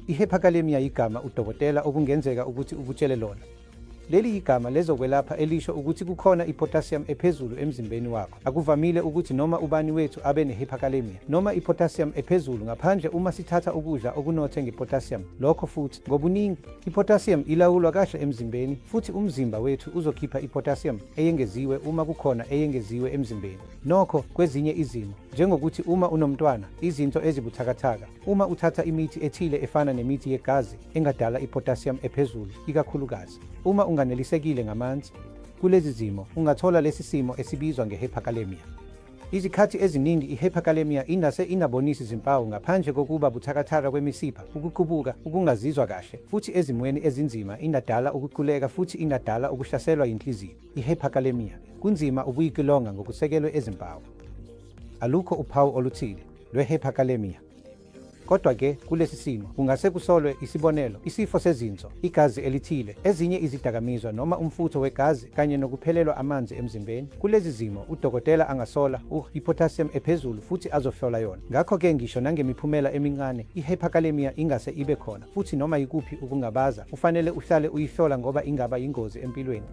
I-hyperkalemia igama udokotela okungenzeka ukuthi ukutshele lona. Leli igama lezokwelapha elisho ukuthi kukhona i-potassium ephezulu emzimbeni wakho. Akuvamile ukuthi noma ubani wethu abe ne-hyperkalemia noma i-potassium ephezulu ngaphandle uma sithatha ukudla okunothe nge-potassium. Lokho futhi ngobuningi i-potassium ilawulwa kahle emzimbeni futhi umzimba wethu uzokhipha i-potassium eyengeziwe uma kukhona eyengeziwe emzimbeni. Nokho kwezinye izimo njengokuthi uma unomntwana, izinto ezibuthakathaka, uma uthatha imithi ethile efana nemithi yegazi engadala i-potassium ephezulu ikakhulukazi. Uma unganelisekile ngamanzi, kulezi zimo ungathola lesi simo esibizwa nge-hyperkalemia. Izikhathi eziningi i-hyperkalemia inase inabonisi izimpawu ngaphandle kokuba buthakathaka kwemisipha, ukuqubuka, ukungazizwa kahle, futhi ezimweni ezinzima inadala ukuquleka futhi inadala ukuhlaselwa yinhliziyo. I-hyperkalemia kunzima ukuyilolonga ngokusekelwe ezimpawu. Alukho uphawu oluthile lwe-hyperkalemia. Kodwa-ke kulesi simo kungase kusolwe isibonelo, isifo sezinso, igazi elithile, ezinye izidakamizwa noma umfutho wegazi kanye nokuphelelwa amanzi emzimbeni. Kulezi zimo udokotela angasola i-potassium ephezulu futhi azohlola yona. Ngakho-ke ngisho nangemiphumela emincane i-hyperkalemia ingase ibe khona futhi noma yikuphi ukungabaza kufanele uhlale uyihlola ngoba ingaba yingozi empilweni.